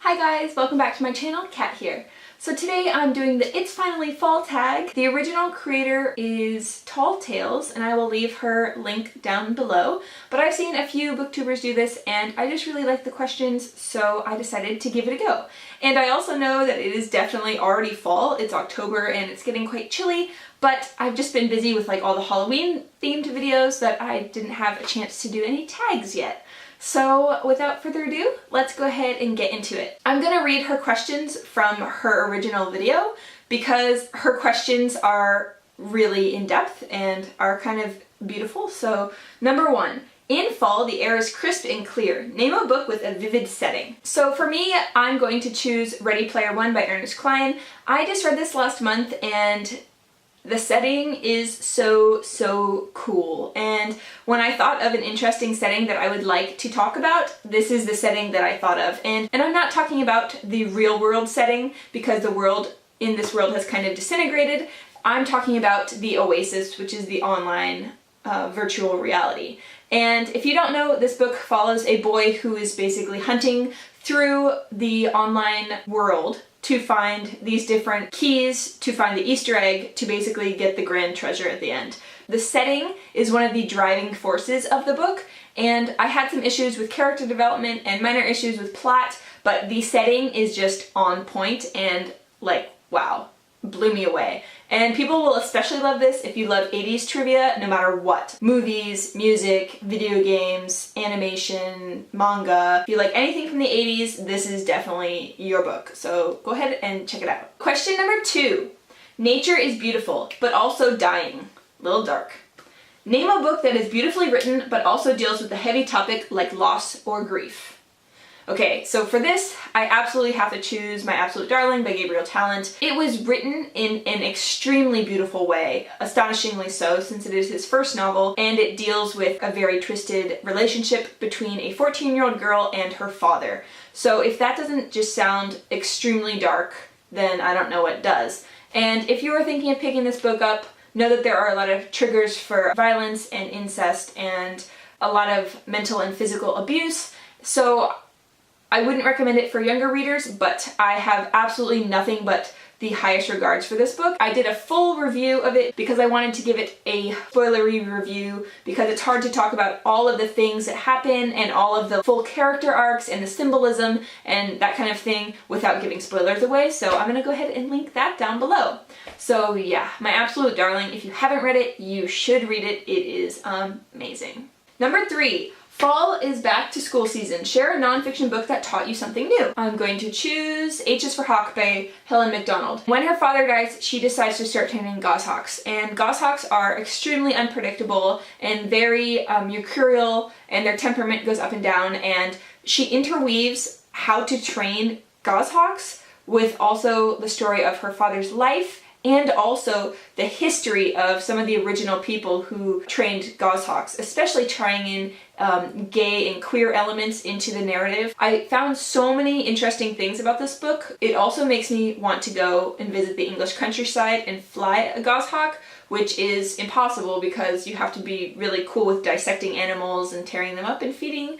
Hi guys, welcome back to my channel, Kat here. So today I'm doing the It's Finally Fall tag. The original creator is Tallent, and I will leave her link down below. But I've seen a few booktubers do this and I just really like the questions, so I decided to give it a go. And I also know that it is definitely already fall. It's October and it's getting quite chilly, but I've just been busy with like all the Halloween themed videos that I didn't have a chance to do any tags yet. So without further ado, let's go ahead and get into it. I'm gonna read her questions from her original video because her questions are really in-depth and are kind of beautiful. So number one, in fall, the air is crisp and clear. Name a book with a vivid setting. So for me, I'm going to choose Ready Player One by Ernest Cline. I just read this last month and the setting is so cool, and when I thought of an interesting setting that I would like to talk about, this is the setting that I thought of. And I'm not talking about the real world setting because the world in this world has kind of disintegrated. I'm talking about the Oasis, which is the online virtual reality. And if you don't know, this book follows a boy who is basically hunting through the online world to find these different keys, to find the Easter egg, to basically get the grand treasure at the end. The setting is one of the driving forces of the book, and I had some issues with character development and minor issues with plot, but the setting is just on point and like, wow, blew me away. And people will especially love this if you love 80s trivia, no matter what. Movies, music, video games, animation, manga. If you like anything from the 80s, this is definitely your book. So go ahead and check it out. Question number two. Nature is beautiful, but also dying. A little dark. Name a book that is beautifully written, but also deals with a heavy topic like loss or grief. Okay, so for this, I absolutely have to choose My Absolute Darling by Gabriel Tallent. It was written in an extremely beautiful way, astonishingly so since it is his first novel, and it deals with a very twisted relationship between a 14-year-old girl and her father. So if that doesn't just sound extremely dark, then I don't know what does. And if you are thinking of picking this book up, know that there are a lot of triggers for violence and incest and a lot of mental and physical abuse. So I wouldn't recommend it for younger readers, but I have absolutely nothing but the highest regards for this book. I did a full review of it because I wanted to give it a spoilery review because it's hard to talk about all of the things that happen and all of the full character arcs and the symbolism and that kind of thing without giving spoilers away, so I'm gonna go ahead and link that down below. So yeah, My Absolute Darling, if you haven't read it, you should read it. It is amazing. Number three. Fall is back to school season. Share a nonfiction book that taught you something new. I'm going to choose H is for Hawk by Helen Macdonald. When her father dies, she decides to start training goshawks. And goshawks are extremely unpredictable and very mercurial, and their temperament goes up and down, and she interweaves how to train goshawks with also the story of her father's life and also the history of some of the original people who trained goshawks, especially trying in gay and queer elements into the narrative. I found so many interesting things about this book. It also makes me want to go and visit the English countryside and fly a goshawk, which is impossible because you have to be really cool with dissecting animals and tearing them up and feeding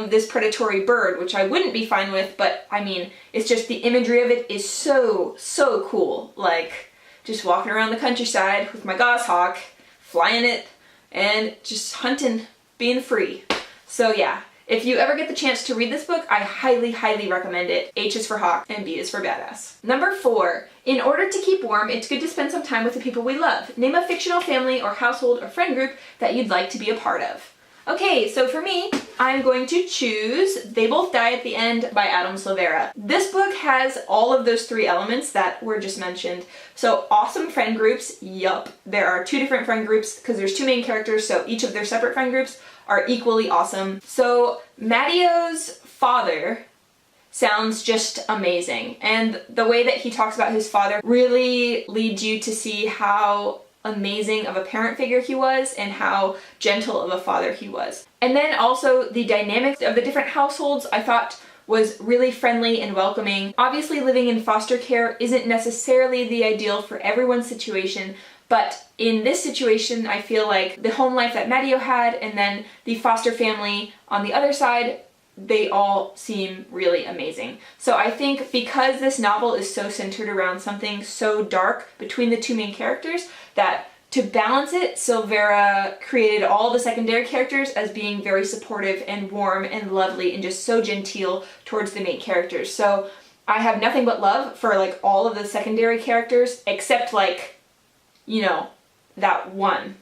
this predatory bird, which I wouldn't be fine with, but I mean, it's just the imagery of it is so cool. Like, just walking around the countryside with my goshawk, flying it, and just hunting, being free. So yeah, if you ever get the chance to read this book, I highly recommend it. H is for Hawk and B is for Badass. Number four, in order to keep warm, it's good to spend some time with the people we love. Name a fictional family or household or friend group that you'd like to be a part of. Okay, so for me, I'm going to choose They Both Die at the End by Silvera. This book has all of those three elements that were just mentioned. So awesome friend groups, yup. There are two different friend groups because there's two main characters, so each of their separate friend groups are equally awesome. So Mattio's father sounds just amazing, and the way that he talks about his father really leads you to see how amazing of a parent figure he was and how gentle of a father he was. And then also the dynamics of the different households I thought was really friendly and welcoming. Obviously living in foster care isn't necessarily the ideal for everyone's situation, but in this situation I feel like the home life that Matteo had and then the foster family on the other side they all seem really amazing. So I think because this novel is so centered around something so dark between the two main characters, that to balance it, Silvera created all the secondary characters as being very supportive and warm and lovely and just so genteel towards the main characters. So I have nothing but love for like all of the secondary characters, except like, you know, that one,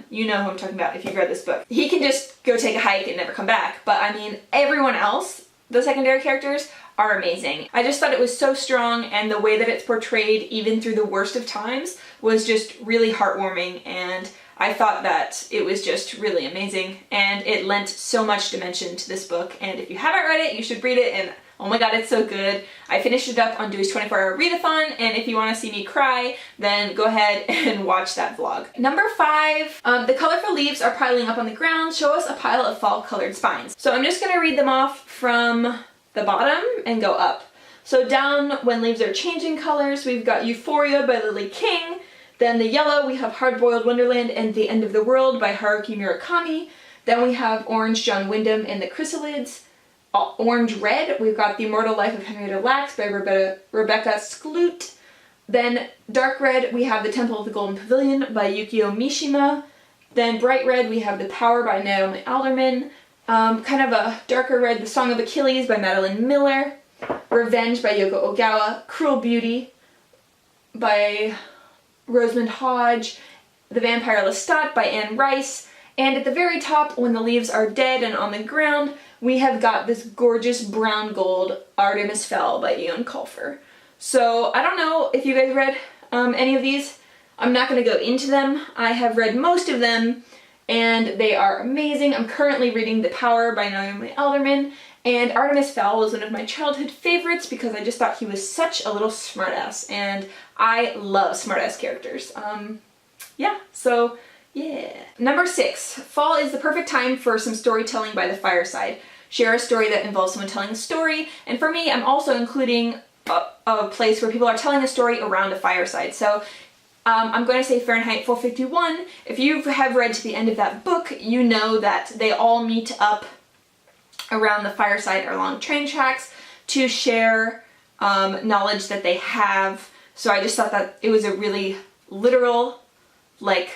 you know who I'm talking about if you've read this book. He can just go take a hike and never come back, but I mean, everyone else, the secondary characters, are amazing. I just thought it was so strong, and the way that it's portrayed, even through the worst of times, was just really heartwarming, and I thought that it was just really amazing, and it lent so much dimension to this book, and if you haven't read it, you should read it, and oh my god, it's so good. I finished it up on Dewey's 24-hour readathon, and if you want to see me cry, then go ahead and watch that vlog. Number 5, the colorful leaves are piling up on the ground. Show us a pile of fall-colored spines. So I'm just going to read them off from the bottom and go up. So down, when leaves are changing colors, we've got Euphoria by Lily King. Then the yellow, we have Hard-Boiled Wonderland and The End of the World by Haruki Murakami. Then we have Orange, John Wyndham and the Chrysalids. Orange-red, we've got The Immortal Life of Henrietta Lacks by Rebecca Skloot. Then dark red, we have The Temple of the Golden Pavilion by Yukio Mishima. Then bright red, we have The Power by Naomi Alderman. Kind of a darker red, The Song of Achilles by Madeline Miller. Revenge by Yoko Ogawa. Cruel Beauty by Rosamund Hodge. The Vampire Lestat by Anne Rice. And at the very top, When the Leaves Are Dead and on the Ground, we have got this gorgeous brown gold Artemis Fowl by Eoin Colfer. So I don't know if you guys read any of these. I'm not going to go into them. I have read most of them, and they are amazing. I'm currently reading The Power by Naomi Alderman, and Artemis Fowl was one of my childhood favorites because I just thought he was such a little smartass, and I love smartass characters. Yeah, so yeah. Number 6, fall is the perfect time for some storytelling by the fireside. Share a story that involves someone telling a story, and for me, I'm also including a place where people are telling a story around a fireside. So I'm going to say Fahrenheit 451. If you have read to the end of that book, you know that they all meet up around the fireside or along train tracks to share knowledge that they have. So I just thought that it was a really literal, like,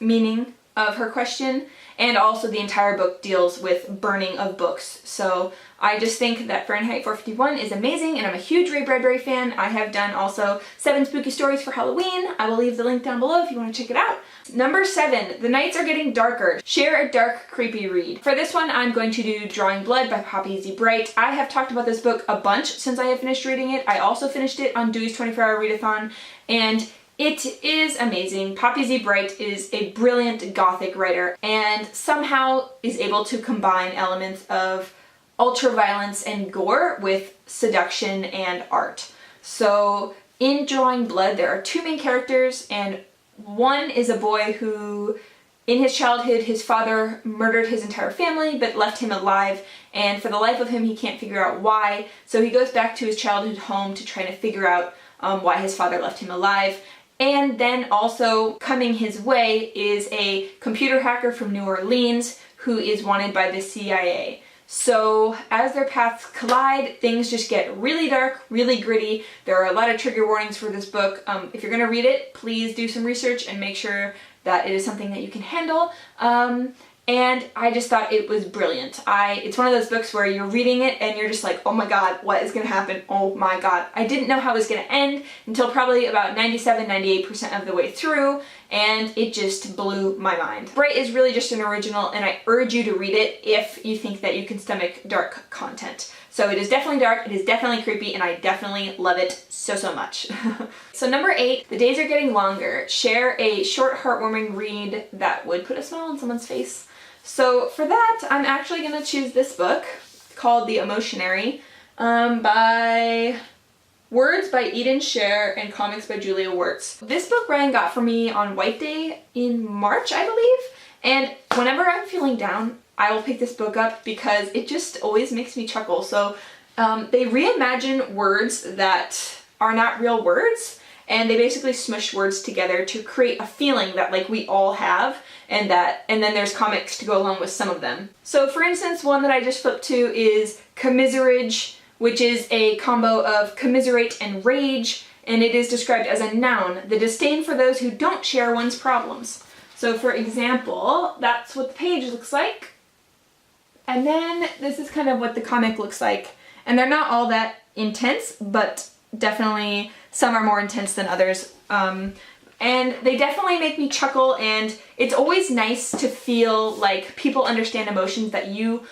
meaning of her question, and also the entire book deals with burning of books. So I just think that Fahrenheit 451 is amazing, and I'm a huge Ray Bradbury fan. I have done also 7 spooky stories for Halloween. I will leave the link down below if you want to check it out. Number 7, the nights are getting darker. Share a dark, creepy read. For this one, I'm going to do Drawing Blood by Poppy Z. Brite. I have talked about this book a bunch since I have finished reading it. I also finished it on Dewey's 24-hour readathon, and it is amazing. Poppy Z. Brite is a brilliant gothic writer and somehow is able to combine elements of ultra-violence and gore with seduction and art. So in Drawing Blood, there are 2 main characters, and one is a boy who, in his childhood, his father murdered his entire family but left him alive, and for the life of him, he can't figure out why. So he goes back to his childhood home to try to figure out why his father left him alive. And then also coming his way is a computer hacker from New Orleans who is wanted by the CIA. So as their paths collide, things just get really dark, really gritty. There are a lot of trigger warnings for this book. If you're going to read it, please do some research and make sure that it is something that you can handle. And I just thought it was brilliant. It's one of those books where you're reading it and you're just like, oh my god, what is going to happen? Oh my god. I didn't know how it was going to end until probably about 97-98% of the way through, and it just blew my mind. Brite is really just an original, and I urge you to read it if you think that you can stomach dark content. So it is definitely dark, it is definitely creepy, and I definitely love it so, so much. So number 8, the days are getting longer. Share a short, heartwarming read that would put a smile on someone's face. So for that, I'm actually going to choose this book called The Emotionary by Words by Eden Sher and comics by Julia Wertz. This book Ryan got for me on White Day in March, I believe, and whenever I'm feeling down, I will pick this book up because it just always makes me chuckle. So they reimagine words that are not real words, and they basically smush words together to create a feeling that like we all have, and then there's comics to go along with some of them. So for instance, one that I just flipped to is commiserage, which is a combo of commiserate and rage, and it is described as a noun, the disdain for those who don't share one's problems. So for example, that's what the page looks like. And then this is kind of what the comic looks like. And they're not all that intense, but definitely some are more intense than others. And they definitely make me chuckle, and it's always nice to feel like people understand emotions that you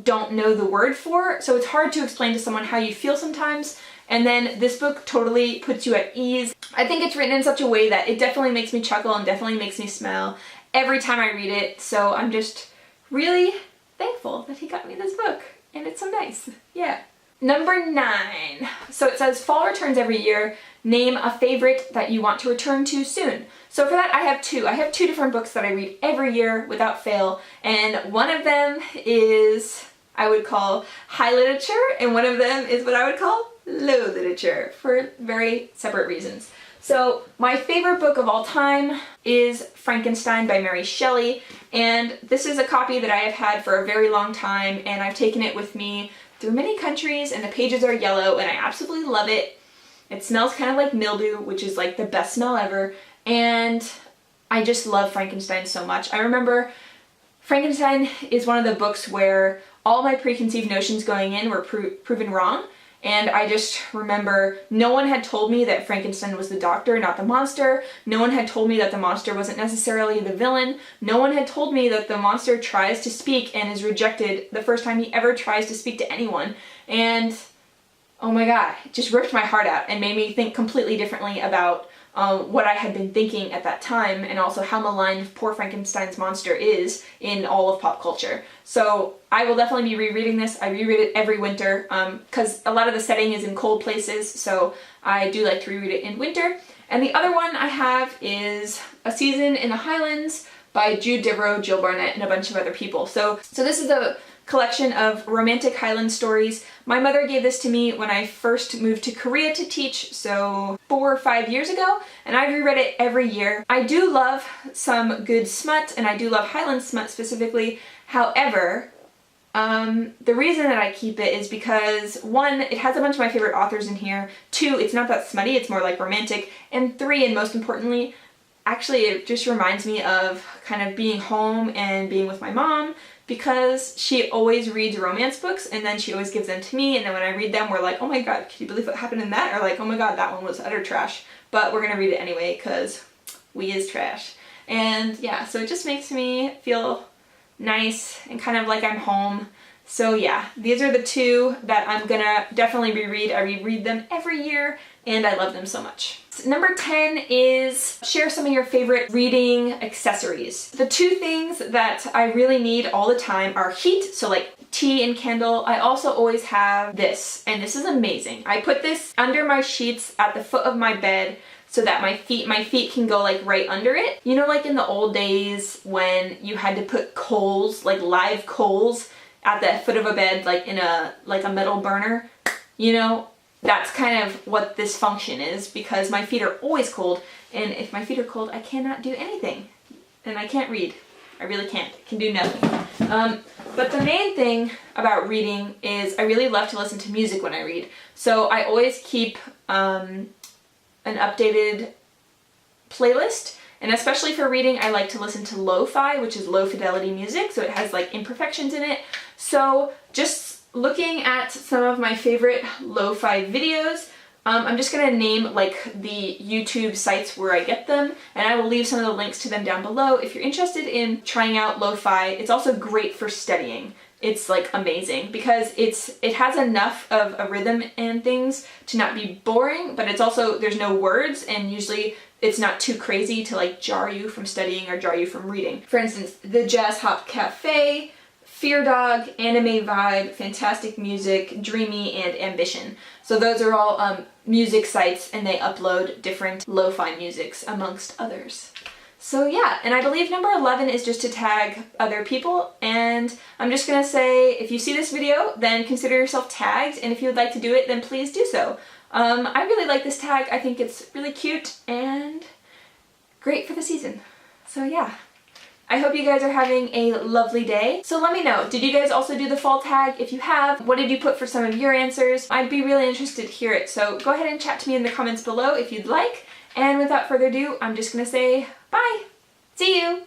don't know the word for. So it's hard to explain to someone how you feel sometimes. And then this book totally puts you at ease. I think it's written in such a way that it definitely makes me chuckle and definitely makes me smile every time I read it. So I'm just really thankful that he got me this book, and it's so nice. Yeah. Number 9. So it says, fall returns every year. Name a favorite that you want to return to soon. So for that I have two. I have 2 different books that I read every year without fail, and one of them is I would call high literature, and one of them is what I would call low literature, for very separate reasons. So my favorite book of all time is Frankenstein by Mary Shelley, and this is a copy that I have had for a very long time, and I've taken it with me through many countries, and the pages are yellow, and I absolutely love it. It smells kind of like mildew, which is like the best smell ever, and I just love Frankenstein so much. I remember Frankenstein is one of the books where all my preconceived notions going in were proven wrong. And I just remember no one had told me that Frankenstein was the doctor, not the monster. No one had told me that the monster wasn't necessarily the villain. No one had told me that the monster tries to speak and is rejected the first time he ever tries to speak to anyone. And oh my god, it just ripped my heart out and made me think completely differently about what I had been thinking at that time, and also how malign poor Frankenstein's monster is in all of pop culture. So I will definitely be rereading this. I reread it every winter because a lot of the setting is in cold places, so I do like to reread it in winter. And the other one I have is A Season in the Highlands by Jude, Deveraux, Jill Barnett, and a bunch of other people. So this is a collection of romantic Highland stories. My mother gave this to me when I first moved to Korea to teach, so 4 or 5 years ago, and I've reread it every year. I do love some good smut, and I do love Highland smut specifically. However, the reason that I keep it is because 1, it has a bunch of my favorite authors in here. 2, it's not that smutty, it's more like romantic. And 3, and most importantly, actually it just reminds me of kind of being home and being with my mom, because she always reads romance books and then she always gives them to me, and then when I read them we're like, oh my god, can you believe what happened in that? Or like, oh my god, that one was utter trash. But we're gonna read it anyway because we is trash. And yeah, so it just makes me feel nice and kind of like I'm home. So yeah, these are the 2 that I'm gonna definitely reread. I reread them every year and I love them so much. Number 10 is share some of your favorite reading accessories. The 2 things that I really need all the time are heat, so like tea and candle. I also always have this, and this is amazing. I put this under my sheets at the foot of my bed so that my feet can go like right under it. You know, like in the old days when you had to put coals, like live coals, at the foot of a bed, like in a metal burner, you know? That's kind of what this function is, because my feet are always cold, and if my feet are cold, I cannot do anything. And I can't read. I really can't. I can do nothing. But the main thing about reading is I really love to listen to music when I read. So I always keep an updated playlist, and especially for reading, I like to listen to lo-fi, which is low fidelity music, so it has like imperfections in it. So just looking at some of my favorite lo-fi videos, I'm just gonna name like the YouTube sites where I get them, and I will leave some of the links to them down below if you're interested in trying out lo-fi. It's also great for studying. It's like amazing because it has enough of a rhythm and things to not be boring, but it's also, there's no words, and usually it's not too crazy to like jar you from studying or jar you from reading. For instance, the Jazz Hop Cafe, Fear Dog, Anime Vibe, Fantastic Music, Dreamy, and Ambition. So those are all music sites, and they upload different lo-fi musics amongst others. So yeah, and I believe number 11 is just to tag other people, and I'm just gonna say if you see this video, then consider yourself tagged, and if you would like to do it, then please do so. I really like this tag. I think it's really cute and great for the season. So yeah. I hope you guys are having a lovely day. So let me know, did you guys also do the fall tag? If you have, what did you put for some of your answers? I'd be really interested to hear it, so go ahead and chat to me in the comments below if you'd like. And without further ado, I'm just gonna say bye! See you!